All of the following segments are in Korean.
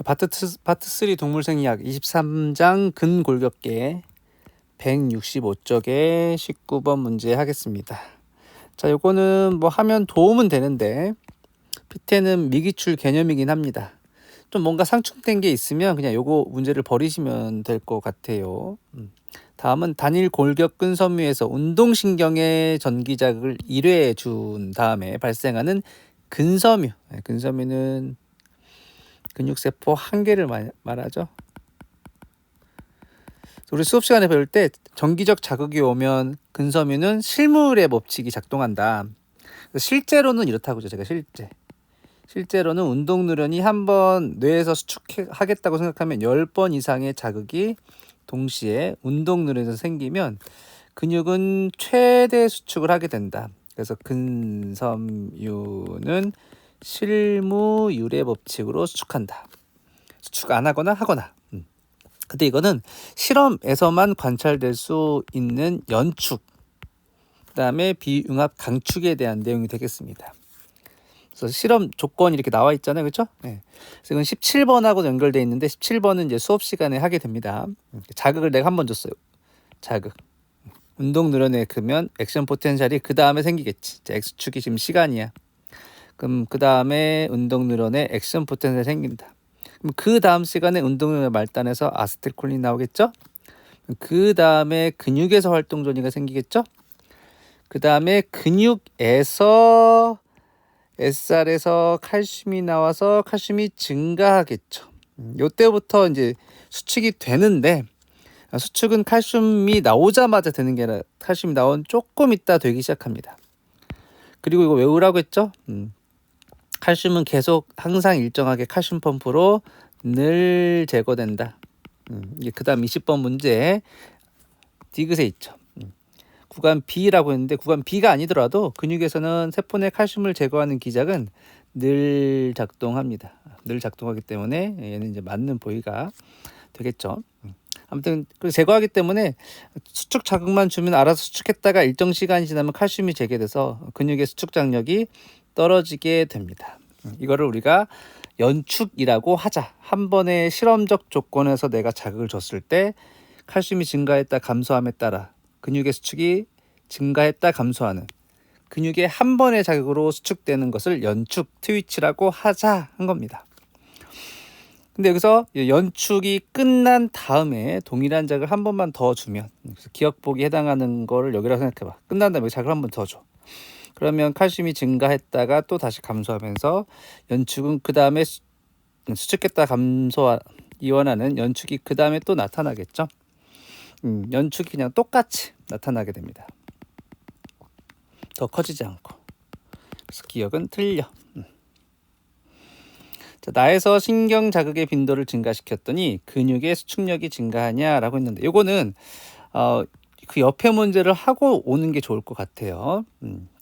자, 파트 3 동물생리학 23장 근골격계 165쪽에 19번 문제 하겠습니다. 자, 요거는 뭐 하면 도움은 되는데 밑에는 미기출 개념이긴 합니다. 좀 뭔가 상충된 게 있으면 그냥 요거 문제를 버리시면 될 것 같아요. 다음은 단일 골격 근섬유에서 운동신경의 전기자극을 1회 준 다음에 발생하는 근섬유. 근섬유는 근육세포 한 개를 말하죠. 우리 수업 시간에 배울 때 정기적 자극이 오면 근섬유는 실물의 법칙이 작동한다. 실제로는 이렇다고죠. 제가 실제로는 운동 누련이 한 번 뇌에서 수축하겠다고 생각하면 10번 이상의 자극이 동시에 운동 누련에서 생기면 근육은 최대 수축을 하게 된다. 그래서 근섬유는 실무율의 법칙으로 수축한다. 수축 안 하거나 하거나. 근데 이거는 실험에서만 관찰될 수 있는 연축, 그다음에 비융합 강축에 대한 내용이 되겠습니다. 그래서 실험 조건이 이렇게 나와 있잖아요, 그렇죠? 네. 그래서 이건 17번하고 연결돼 있는데 17번은 이제 수업 시간에 하게 됩니다. 자극을 내가 한 번 줬어요. 자극. 운동 누련에 그면 액션 포텐셜이 그 다음에 생기겠지. 자, X축이 지금 시간이야. 그럼 그 다음에 운동 누련에 액션 포텐셜이 생긴다. 그럼 그 다음 시간에 운동 누련의 말단에서 아세틸콜린이 나오겠죠? 그 다음에 근육에서 활동 전이가 생기겠죠? 그 다음에 근육에서 SR에서 칼슘이 나와서 칼슘이 증가하겠죠. 요때부터 이제 수축이 되는데, 수축은 칼슘이 나오자마자 되는 게 아니라 칼슘이 나온 조금 있다 되기 시작합니다. 그리고 이거 외우라고 했죠? 칼슘은 계속 항상 일정하게 칼슘 펌프로 늘 제거된다. 이게 그 다음 20번 문제 디귿에 있죠. 구간 B라고 했는데 구간 B가 아니더라도 근육에서는 세포 내 칼슘을 제거하는 기작은 늘 작동합니다. 늘 작동하기 때문에 얘는 이제 맞는 보기가 되겠죠. 아무튼 제거하기 때문에 수축 자극만 주면 알아서 수축했다가 일정 시간이 지나면 칼슘이 재개돼서 근육의 수축 장력이 떨어지게 됩니다. 이거를 우리가 연축이라고 하자. 한 번의 실험적 조건에서 내가 자극을 줬을 때 칼슘이 증가했다 감소함에 따라 근육의 수축이 증가했다 감소하는 근육의 한 번의 자극으로 수축되는 것을 연축 트위치라고 하자 한 겁니다. 근데 여기서 연축이 끝난 다음에 동일한 자극을 한 번만 더 주면, 기억복이 해당하는 거를 여기라고 생각해봐. 끝난 다음에 자극을 한 번 더 줘. 그러면 칼슘이 증가했다가 또 다시 감소하면서 연축은 그 다음에 수축했다 이완하는 연축이 그 다음에 또 나타나겠죠. 연축이 그냥 똑같이 나타나게 됩니다. 더 커지지 않고. 그래서 기억은 틀려. 자, 나에서 신경 자극의 빈도를 증가시켰더니 근육의 수축력이 증가하냐라고 했는데 요거는 그 옆에 문제를 하고 오는 게 좋을 것 같아요.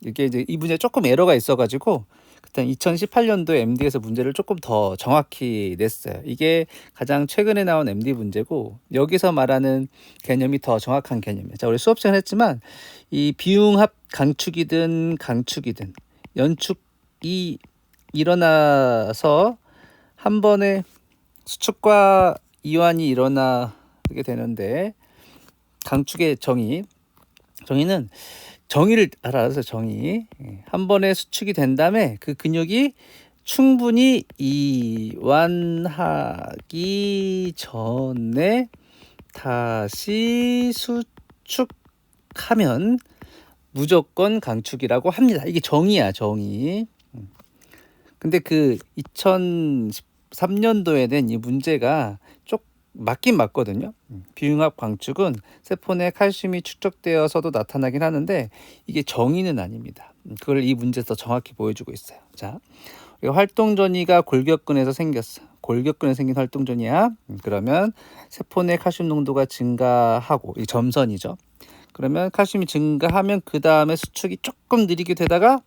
이게 이제 이 문제 조금 에러가 있어가지고 그때 2018년도에 MD에서 문제를 조금 더 정확히 냈어요. 이게 가장 최근에 나온 MD 문제고 여기서 말하는 개념이 더 정확한 개념이에요. 자, 우리 수업 시간 했지만 이 비융합 강축이든 강축이든 연축이 일어나서 한 번에 수축과 이완이 일어나게 되는데 강축의 정의는 정의를 알아서 정의 한 번에 수축이 된 다음에 그 근육이 충분히 이완하기 전에 다시 수축하면 무조건 강축이라고 합니다. 이게 정의야, 정의. 근데 그 2013년도에 낸 이 문제가 맞긴 맞거든요. 비융합 강축은 세포 내 칼슘이 축적되어서도 나타나긴 하는데 이게 정의는 아닙니다. 그걸 이 문제에서 정확히 보여주고 있어요. 자, 활동 전이가 골격근에서 생겼어. 골격근에 생긴 활동 전이야. 그러면 세포 내 칼슘 농도가 증가하고 이 점선이죠. 그러면 칼슘이 증가하면 그 다음에 수축이 조금 느리게 되다가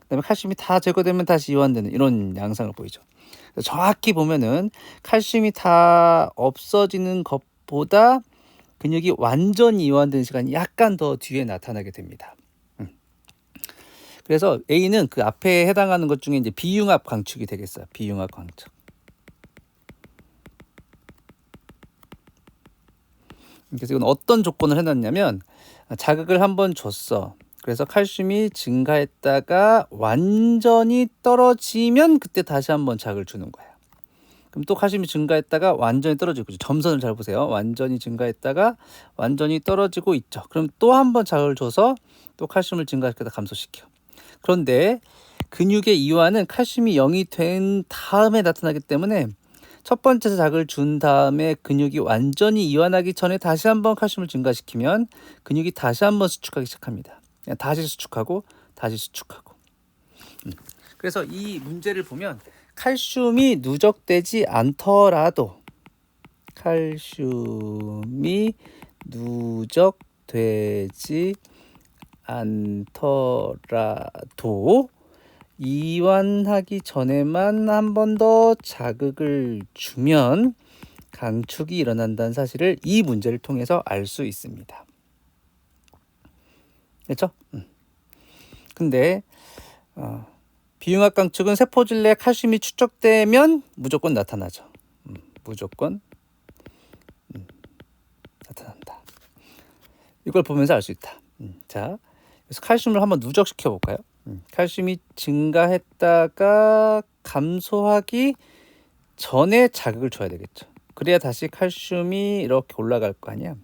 그다음에 칼슘이 다 제거되면 다시 이완되는 이런 양상을 보이죠. 정확히 보면은 칼슘이 다 없어지는 것보다 근육이 완전히 이완되는 시간이 약간 더 뒤에 나타나게 됩니다. 그래서 A는 그 앞에 해당하는 것 중에 이제 비융합 강축이 되겠어요. 비융합 강축. 그래서 이건 어떤 조건을 해놨냐면 자극을 한번 줬어. 그래서 칼슘이 증가했다가 완전히 떨어지면 그때 다시 한번 자극을 주는 거야. 그럼 또 칼슘이 증가했다가 완전히 떨어지고, 점선을 잘 보세요. 완전히 증가했다가 완전히 떨어지고 있죠. 그럼 또 한번 자극을 줘서 또 칼슘을 증가시켰다 감소시켜. 그런데 근육의 이완은 칼슘이 0이 된 다음에 나타나기 때문에 첫 번째 자극을 준 다음에 근육이 완전히 이완하기 전에 다시 한번 칼슘을 증가시키면 근육이 다시 한번 수축하기 시작합니다. 그냥 다시 수축하고 다시 수축하고. 그래서 이 문제를 보면 칼슘이 누적되지 않더라도 이완하기 전에만 한 번 더 자극을 주면 강축이 일어난다는 사실을 이 문제를 통해서 알 수 있습니다. 그렇죠? 근데 비융합 강축은 세포질 내 칼슘이 축적되면 무조건 나타나죠. 무조건 나타난다. 이걸 보면서 알 수 있다. 자, 그래서 칼슘을 한번 누적시켜 볼까요? 칼슘이 증가했다가 감소하기 전에 자극을 줘야 되겠죠. 그래야 다시 칼슘이 이렇게 올라갈 거 아니야.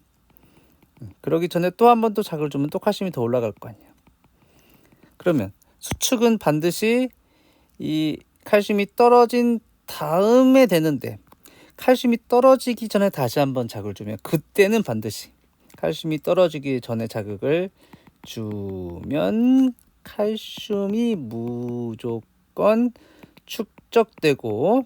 그러기 전에 또 한 번 또 자극을 주면 또 칼슘이 더 올라갈 거 아니야. 그러면 수축은 반드시 이 칼슘이 떨어진 다음에 되는데, 칼슘이 떨어지기 전에 다시 한번 자극을 주면 그때는 반드시 칼슘이 떨어지기 전에 자극을 주면 칼슘이 무조건 축적되고,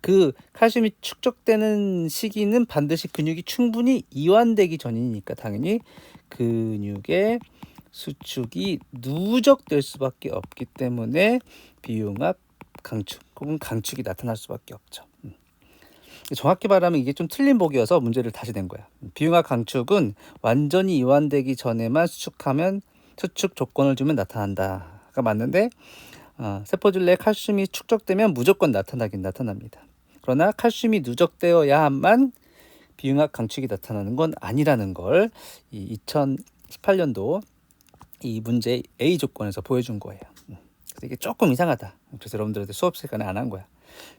그 칼슘이 축적되는 시기는 반드시 근육이 충분히 이완되기 전이니까 당연히 근육의 수축이 누적될 수밖에 없기 때문에 비융합 강축 혹은 강축이 나타날 수밖에 없죠. 정확히 말하면 이게 좀 틀린 보기여서 문제를 다시 낸 거야. 비융합 강축은 완전히 이완되기 전에만 수축하면 수축 조건을 주면 나타난다가 맞는데, 세포질 내에 칼슘이 축적되면 무조건 나타나긴 나타납니다. 그러나 칼슘이 누적되어야만 비융합 강축이 나타나는 건 아니라는 걸 이 2018년도 이 문제 A 조건에서 보여준 거예요. 그래서 이게 조금 이상하다. 그래서 여러분들한테 수업 시간에 안 한 거야.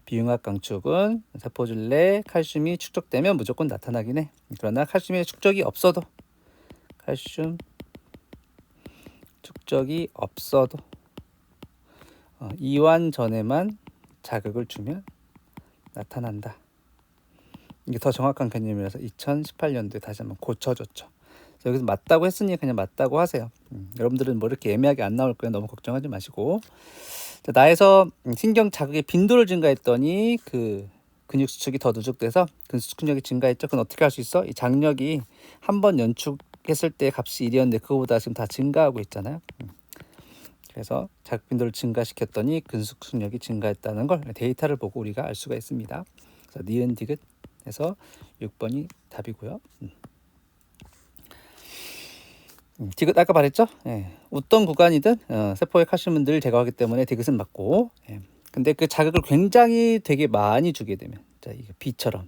비융합 강축은 세포질 내 칼슘이 축적되면 무조건 나타나긴 해. 그러나 칼슘의 축적이 없어도 이완 전에만 자극을 주면 나타난다. 이게 더 정확한 개념이라서 2018년도에 다시 한번 고쳐줬죠. 여기서 맞다고 했으니 그냥 맞다고 하세요. 여러분들은 뭐 이렇게 애매하게 안 나올 거예요. 너무 걱정하지 마시고. 자, 나에서 신경 자극의 빈도를 증가했더니 그 근육 수축이 더 누적돼서 근수축력이 증가했죠. 그건 어떻게 할 수 있어? 이 장력이 한 번 연축했을 때 값이 1이었는데 그거보다 지금 다 증가하고 있잖아요. 그래서 자극 빈도를 증가시켰더니 근수축력이 증가했다는 걸 데이터를 보고 우리가 알 수가 있습니다. 그래서 니은 디귿에서 6번이 답이고요. 디귿 아까 말했죠? 어떤 구간이든 세포의 칼슘은 늘 제거하기 때문에 디귿은 맞고, 근데 그 자극을 굉장히 되게 많이 주게 되면, 자, 이게 B처럼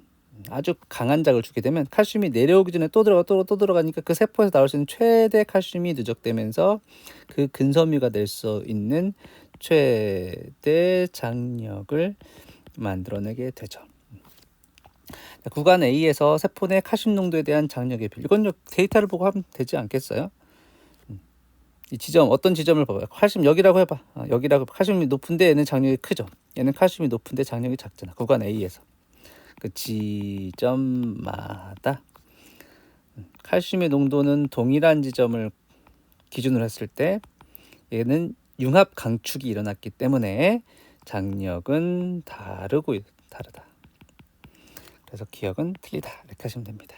아주 강한 자극을 주게 되면 칼슘이 내려오기 전에 또 들어가니까 그 세포에서 나올 수 있는 최대 칼슘이 누적되면서 그 근섬유가 낼 수 있는 최대 장력을 만들어내게 되죠. 구간 A에서 세포 내 칼슘 농도에 대한 장력의 비율, 이건 데이터를 보고 하면 되지 않겠어요? 이 지점, 어떤 지점을 봐봐요. 칼슘 여기라고 해봐. 여기라고. 칼슘이 높은데 얘는 장력이 크죠. 얘는 칼슘이 높은데 장력이 작잖아. 구간 A에서 그 지점마다 칼슘의 농도는 동일한 지점을 기준으로 했을 때 얘는 융합 강축이 일어났기 때문에 장력은 다르다. 그래서 기억은 틀리다 이렇게 하시면 됩니다.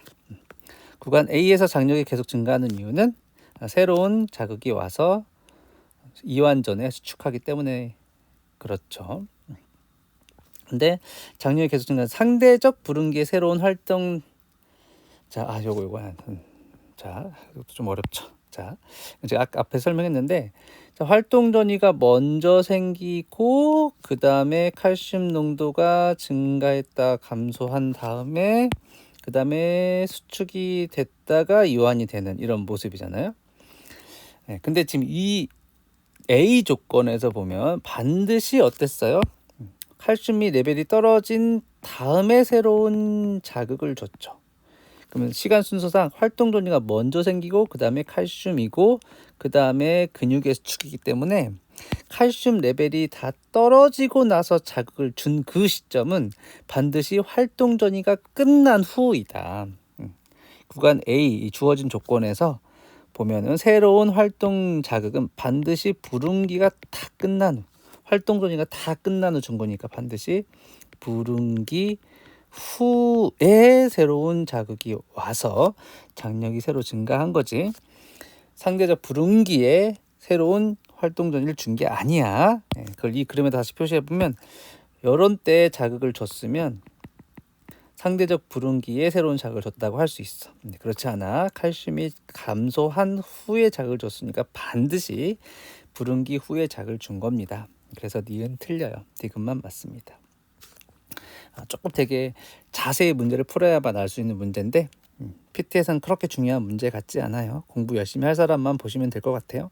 구간 A에서 장력이 계속 증가하는 이유는 새로운 자극이 와서 이완 전에 수축하기 때문에 그렇죠. 근데 장력이 계속 증가하는 상대적 불응기의 새로운 활동, 자, 요거 자, 이것도 좀 어렵죠. 자, 제가 앞에 설명했는데, 자, 활동 전이가 먼저 생기고 그 다음에 칼슘 농도가 증가했다 감소한 다음에 그 다음에 수축이 됐다가 이완이 되는 이런 모습이잖아요. 네, 근데 지금 이 A 조건에서 보면 반드시 어땠어요? 칼슘이 레벨이 떨어진 다음에 새로운 자극을 줬죠. 그러면 시간 순서상 활동 전이가 먼저 생기고 그 다음에 칼슘이고 그 다음에 근육의 수축이기 때문에 칼슘 레벨이 다 떨어지고 나서 자극을 준 그 시점은 반드시 활동 전이가 끝난 후이다. 구간 A 주어진 조건에서 보면은 새로운 활동 자극은 반드시 부릉기가 다 끝난 후, 활동 전이가 다 끝난 후 준 거니까 반드시 부릉기 후에 새로운 자극이 와서 장력이 새로 증가한 거지. 상대적 부릉기에 새로운 활동 전이를 준 게 아니야. 그걸 이 그림에 다시 표시해 보면 이런 때 자극을 줬으면 상대적 부릉기에 새로운 자극을 줬다고 할 수 있어. 그렇지 않아. 칼슘이 감소한 후에 자극을 줬으니까 반드시 부릉기 후에 자극을 준 겁니다. 그래서 니은 틀려요. 디귿만 맞습니다. 조금 되게 자세히 문제를 풀어야만 알 수 있는 문제인데 PT에서는 그렇게 중요한 문제 같지 않아요. 공부 열심히 할 사람만 보시면 될 것 같아요.